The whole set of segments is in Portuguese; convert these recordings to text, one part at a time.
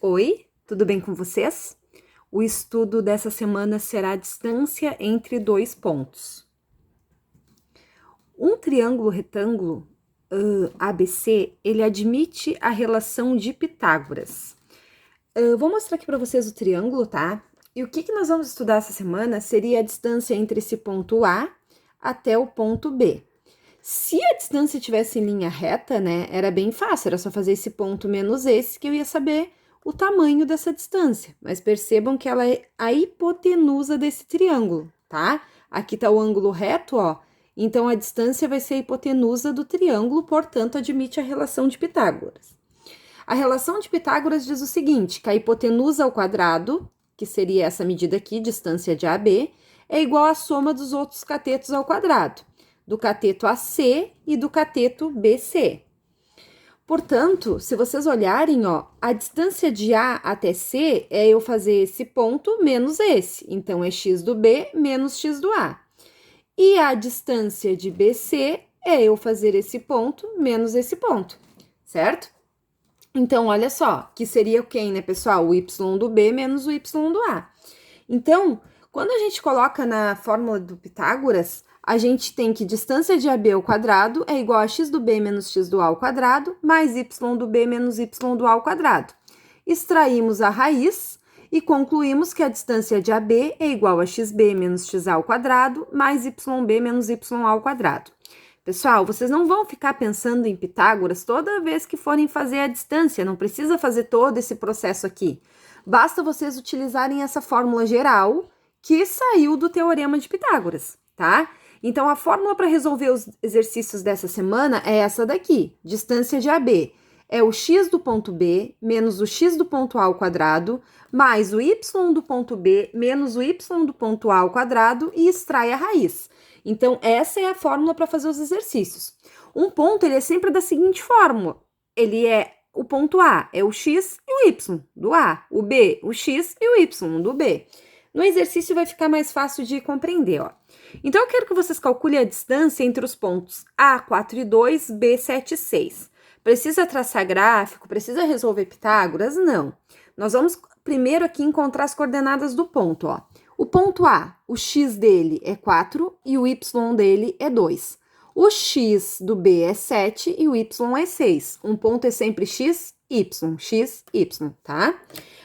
Oi, tudo bem com vocês? O estudo dessa semana será a distância entre dois pontos. Um triângulo retângulo ABC, ele admite a relação de Pitágoras. Vou mostrar aqui para vocês o triângulo, tá? E o que nós vamos estudar essa semana seria a distância entre esse ponto A até o ponto B. Se a distância tivesse em linha reta, né, era bem fácil, era só fazer esse ponto menos esse que eu ia saber o tamanho dessa distância. Mas percebam que ela é a hipotenusa desse triângulo, tá? Aqui tá o ângulo reto, ó. Então, a distância vai ser a hipotenusa do triângulo, portanto, admite a relação de Pitágoras. A relação de Pitágoras diz o seguinte, que a hipotenusa ao quadrado, que seria essa medida aqui, distância de AB, é igual à soma dos outros catetos ao quadrado, do cateto AC e do cateto BC. Portanto, se vocês olharem, ó, a distância de A até C é eu fazer esse ponto menos esse. Então, é x do B menos x do A. E a distância de BC é eu fazer esse ponto menos esse ponto, certo? Então, olha só, que seria quem, né, pessoal? O y do B menos o y do A. Então, quando a gente coloca na fórmula do Pitágoras, a gente tem que distância de AB ao quadrado é igual a x do B menos x do A ao quadrado, mais y do B menos y do A ao quadrado. Extraímos a raiz e concluímos que a distância de AB é igual a xb menos xa ao quadrado, mais yb menos ya ao quadrado. Pessoal, vocês não vão ficar pensando em Pitágoras toda vez que forem fazer a distância, não precisa fazer todo esse processo aqui. Basta vocês utilizarem essa fórmula geral que saiu do Teorema de Pitágoras, tá? Então, a fórmula para resolver os exercícios dessa semana é essa daqui. Distância de AB é o x do ponto B menos o x do ponto A ao quadrado, mais o y do ponto B menos o y do ponto A ao quadrado e extrai a raiz. Então, essa é a fórmula para fazer os exercícios. Um ponto, ele é sempre da seguinte fórmula. Ele é o ponto A, é o x e o y do A. O B, o x e o y do B. No exercício vai ficar mais fácil de compreender, ó. Então, eu quero que vocês calculem a distância entre os pontos A, 4 e 2, B, 7 e 6. Precisa traçar gráfico? Precisa resolver Pitágoras? Não. Nós vamos primeiro aqui encontrar as coordenadas do ponto, ó. O ponto A, o x dele é 4 e o y dele é 2. O x do B é 7 e o y é 6. Um ponto é sempre x, y, tá?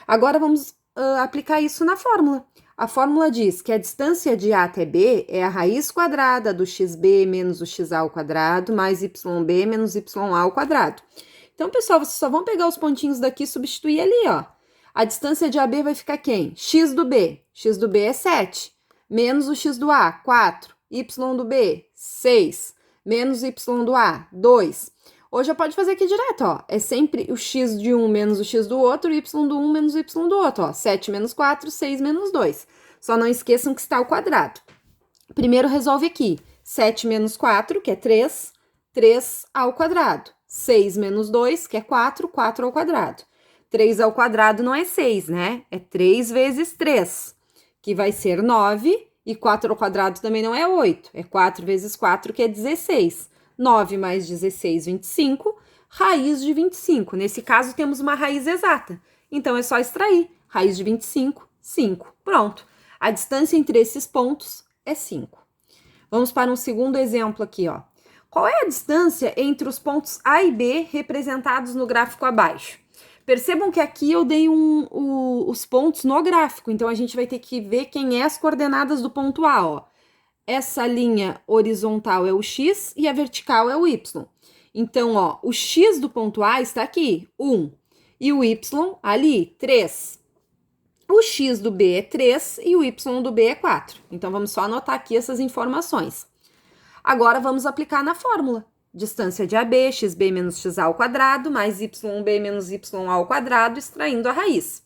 Agora vamos aplicar isso na fórmula. A fórmula diz que a distância de A até B é a raiz quadrada do xb menos o xa ao quadrado, mais yb menos ya ao quadrado. Então, pessoal, vocês só vão pegar os pontinhos daqui e substituir ali, ó. A distância de AB vai ficar quem? X do B. X do B é 7. Menos o x do A, 4. Y do B, 6. Menos o y do A, 2. Ou já pode fazer aqui direto, ó. É sempre o x de um menos o x do outro, y do um menos o y do outro, ó. 7 menos 4, 6 menos 2. Só não esqueçam que está ao quadrado. Primeiro resolve aqui. 7 menos 4, que é 3, 3 ao quadrado. 6 menos 2, que é 4, 4 ao quadrado. 3 ao quadrado não é 6, né? É 3 vezes 3, que vai ser 9. E 4 ao quadrado também não é 8. É 4 vezes 4, que é 16. 9 mais 16, 25. Raiz de 25. Nesse caso, temos uma raiz exata. Então, é só extrair. Raiz de 25, 5. Pronto. A distância entre esses pontos é 5. Vamos para um segundo exemplo aqui, ó. Qual é a distância entre os pontos A e B representados no gráfico abaixo? Percebam que aqui eu dei os pontos no gráfico, então a gente vai ter que ver quem é as coordenadas do ponto A, ó. Essa linha horizontal é o x e a vertical é o y. Então, ó, o x do ponto A está aqui, 1, e o y ali, 3. O x do B é 3 e o y do B é 4. Então, vamos só anotar aqui essas informações. Agora, vamos aplicar na fórmula. Distância de AB, xb menos xa ao quadrado, mais yb menos ya ao quadrado, extraindo a raiz.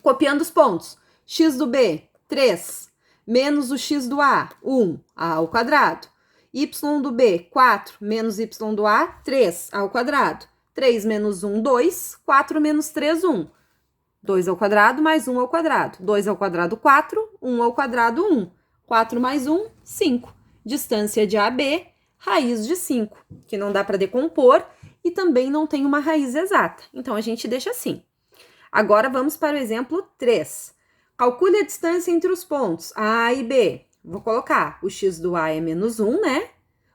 Copiando os pontos. X do B, 3, menos o x do A, 1, A ao quadrado. Y do B, 4, menos y do A, 3, A ao quadrado. 3 menos 1, 2, 4 menos 3, 1. 2 ao quadrado mais 1 ao quadrado. 2 ao quadrado, 4, 1 ao quadrado, 1. 4 mais 1, 5. Distância de AB, raiz de 5, que não dá para decompor e também não tem uma raiz exata. Então, a gente deixa assim. Agora vamos para o exemplo 3. Calcule a distância entre os pontos A e B. Vou colocar, o x do A é menos 1, né?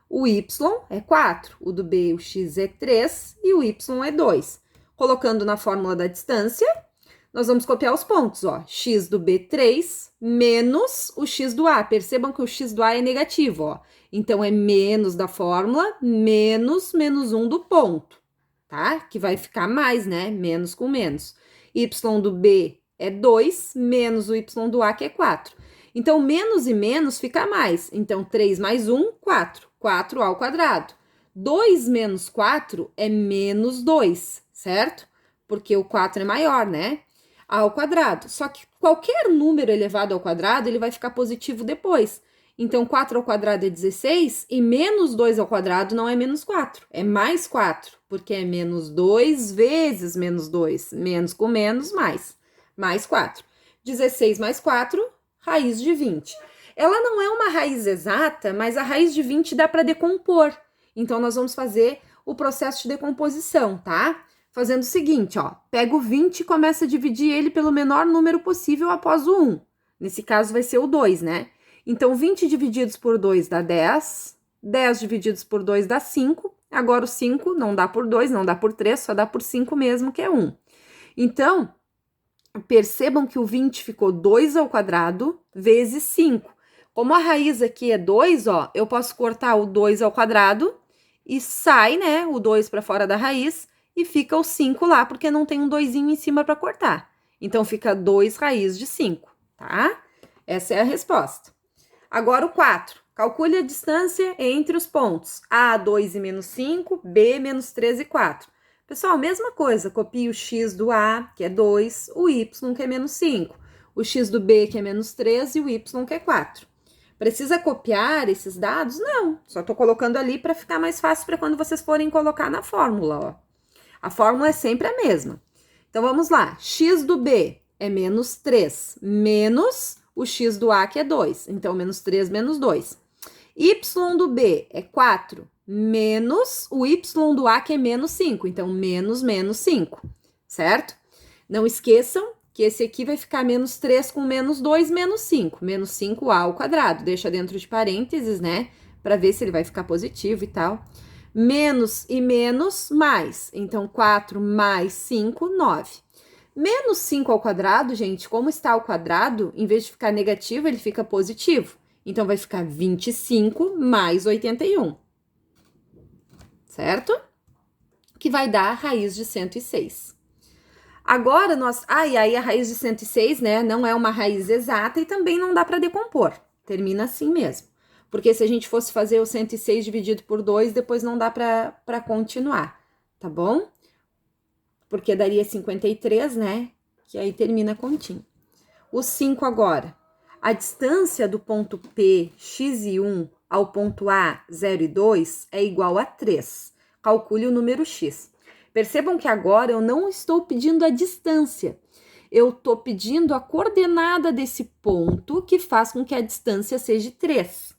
O y é 4, o do B, o x é 3 e o y é 2. Colocando na fórmula da distância, nós vamos copiar os pontos, ó. X do B, 3, menos o x do A. Percebam que o x do A é negativo, ó. Então, é menos da fórmula, menos 1 do ponto, tá? Que vai ficar mais, né? Menos com menos. Y do B é 2, menos o y do A, que é 4. Então, menos e menos fica mais. Então, 3 mais 1, 4. 4 ao quadrado. 2 menos 4 é menos 2, certo? Porque o 4 é maior, né? Ao quadrado. Só que qualquer número elevado ao quadrado, ele vai ficar positivo depois. Então, 4 ao quadrado é 16 e menos 2 ao quadrado não é menos 4, é mais 4, porque é menos 2 vezes menos 2. Menos com menos, mais 4. 16 mais 4, raiz de 20. Ela não é uma raiz exata, mas a raiz de 20 dá para decompor. Então, nós vamos fazer o processo de decomposição, tá? Fazendo o seguinte, ó. Pega o 20 e começa a dividir ele pelo menor número possível após o 1. Nesse caso, vai ser o 2, né? Então, 20 divididos por 2 dá 10. 10 divididos por 2 dá 5. Agora, o 5 não dá por 2, não dá por 3, só dá por 5 mesmo, que é 1. Então, percebam que o 20 ficou 2 ao quadrado vezes 5. Como a raiz aqui é 2, ó, eu posso cortar o 2 ao quadrado e sai, né, o 2 para fora da raiz e fica o 5 lá, porque não tem um 2 em cima para cortar. Então, fica 2 raiz de 5, tá? Essa é a resposta. Agora, o 4. Calcule a distância entre os pontos A, 2 e menos 5, B, menos 3 e 4. Pessoal, mesma coisa, copie o x do A, que é 2, o y, que é menos 5, o x do B, que é menos 3, e o y, que é 4. Precisa copiar esses dados? Não, só estou colocando ali para ficar mais fácil para quando vocês forem colocar na fórmula, ó. A fórmula é sempre a mesma. Então, vamos lá. X do B é menos 3, menos o x do A, que é 2. Então, menos 3, menos 2. Y do B é 4, menos o y do A, que é menos 5. Então, menos 5, certo? Não esqueçam que esse aqui vai ficar menos 3 com menos 2, menos 5. Menos 5a ao quadrado. Deixa dentro de parênteses, né? Para ver se ele vai ficar positivo e tal. Menos e menos, mais. Então, 4 mais 5, 9. Menos 5 ao quadrado, gente, como está ao quadrado, em vez de ficar negativo, ele fica positivo. Então, vai ficar 25 mais 81. Certo? Que vai dar a raiz de 106. Agora, e aí a raiz de 106, né, não é uma raiz exata e também não dá para decompor. Termina assim mesmo. Porque se a gente fosse fazer o 106 dividido por 2, depois não dá para continuar, tá bom? Porque daria 53, né? Que aí termina a continha. O 5 agora. A distância do ponto P, x e 1, ao ponto A, 0 e 2, é igual a 3. Calcule o número x. Percebam que agora eu não estou pedindo a distância. Eu estou pedindo a coordenada desse ponto que faz com que a distância seja 3.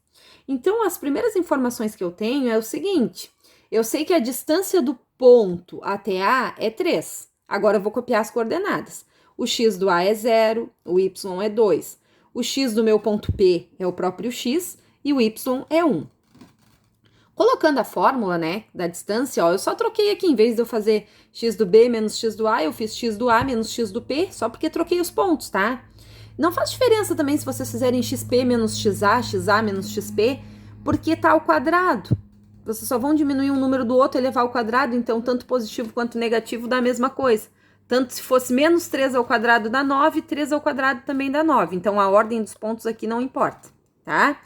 Então, as primeiras informações que eu tenho é o seguinte. Eu sei que a distância do ponto até A é 3. Agora, eu vou copiar as coordenadas. O x do A é 0, o y é 2. O x do meu ponto P é o próprio x e o y é 1. Colocando a fórmula, né, da distância, ó, eu só troquei aqui, em vez de eu fazer x do B menos x do A, eu fiz x do A menos x do P, só porque troquei os pontos, tá? Não faz diferença também se vocês fizerem xp menos xa menos xp, porque tá ao quadrado. Vocês só vão diminuir um número do outro e elevar ao quadrado, então tanto positivo quanto negativo dá a mesma coisa. Tanto se fosse menos 3 ao quadrado dá 9, 3 ao quadrado também dá 9. Então, a ordem dos pontos aqui não importa, tá?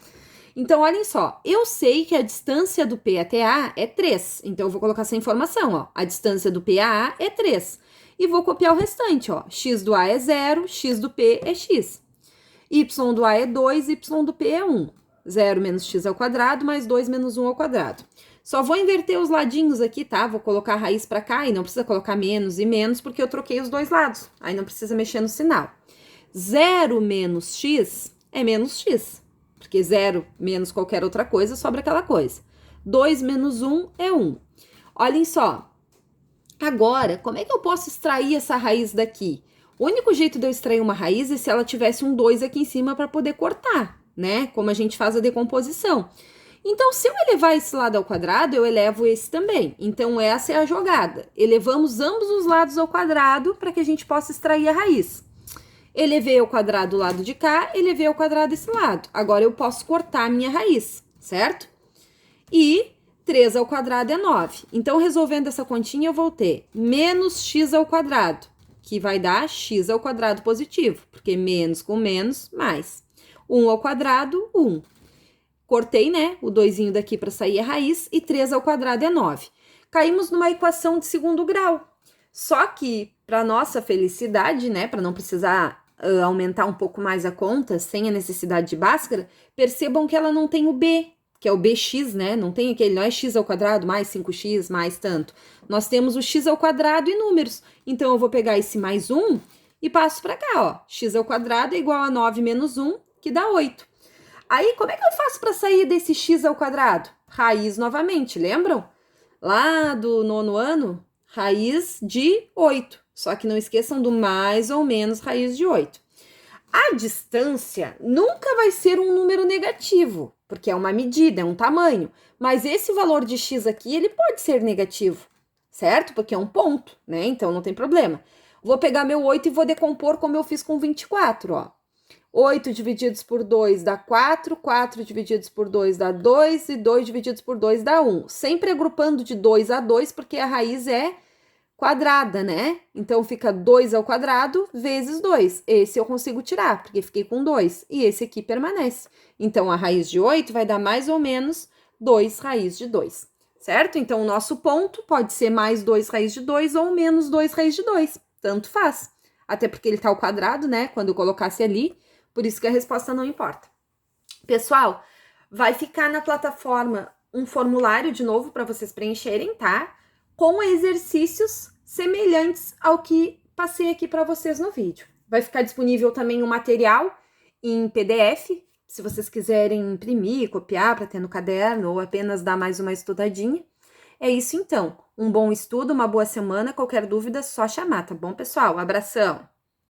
Então, olhem só. Eu sei que a distância do P até A é 3. Então, eu vou colocar essa informação, ó. A distância do P a A é 3. E vou copiar o restante, ó. X do A é 0, X do P é X. Y do A é 2, Y do P é 1. 0 menos X ao quadrado, mais 2 menos 1 ao quadrado. Só vou inverter os ladinhos aqui, tá? Vou colocar a raiz para cá e não precisa colocar menos e menos, porque eu troquei os dois lados. Aí não precisa mexer no sinal. 0 menos x é menos x, porque 0 menos qualquer outra coisa sobra aquela coisa. 2 menos 1 é 1. Olhem só. Agora, como é que eu posso extrair essa raiz daqui? O único jeito de eu extrair uma raiz é se ela tivesse um 2 aqui em cima para poder cortar, né? Como a gente faz a decomposição. Então, se eu elevar esse lado ao quadrado, eu elevo esse também. Então, essa é a jogada. Elevamos ambos os lados ao quadrado para que a gente possa extrair a raiz. Elevei ao quadrado o lado de cá, elevei ao quadrado esse lado. Agora, eu posso cortar a minha raiz, certo? E 3 ao quadrado é 9. Então, resolvendo essa continha, eu vou ter menos x ao quadrado, que vai dar x ao quadrado positivo, porque menos com menos, mais. 1 ao quadrado, 1. Cortei, né, o 2 daqui para sair a raiz, e 3 ao quadrado é 9. Caímos numa equação de segundo grau. Só que, para nossa felicidade, né, para não precisar aumentar um pouco mais a conta, sem a necessidade de Bhaskara, percebam que ela não tem o b, que é o bx, né, não tem aquele, não é x ao quadrado mais 5x mais tanto. Nós temos o x ao quadrado e números. Então, eu vou pegar esse mais 1 e passo para cá, ó. X ao quadrado é igual a 9 menos 1, que dá 8. Aí, como é que eu faço para sair desse x ao quadrado? Raiz novamente, lembram? Lá do 9º ano, raiz de 8. Só que não esqueçam do mais ou menos raiz de 8. A distância nunca vai ser um número negativo, porque é uma medida, é um tamanho. Mas esse valor de x aqui, ele pode ser negativo, certo? Porque é um ponto, né? Então, não tem problema. Vou pegar meu 8 e vou decompor como eu fiz com 24, ó. 8 divididos por 2 dá 4, 4 divididos por 2 dá 2 e 2 divididos por 2 dá 1. Sempre agrupando de 2 a 2, porque a raiz é quadrada, né? Então, fica 2 ao quadrado vezes 2. Esse eu consigo tirar, porque fiquei com 2. E esse aqui permanece. Então, a raiz de 8 vai dar mais ou menos 2 raiz de 2, certo? Então, o nosso ponto pode ser mais 2 raiz de 2 ou menos 2 raiz de 2. Tanto faz. Até porque ele tá ao quadrado, né? Quando eu colocasse ali, por isso que a resposta não importa. Pessoal, vai ficar na plataforma um formulário de novo para vocês preencherem, tá? Com exercícios semelhantes ao que passei aqui para vocês no vídeo. Vai ficar disponível também um material em PDF, se vocês quiserem imprimir, copiar para ter no caderno ou apenas dar mais uma estudadinha. É isso então. Um bom estudo, uma boa semana. Qualquer dúvida, só chamar, tá bom, pessoal? Abração!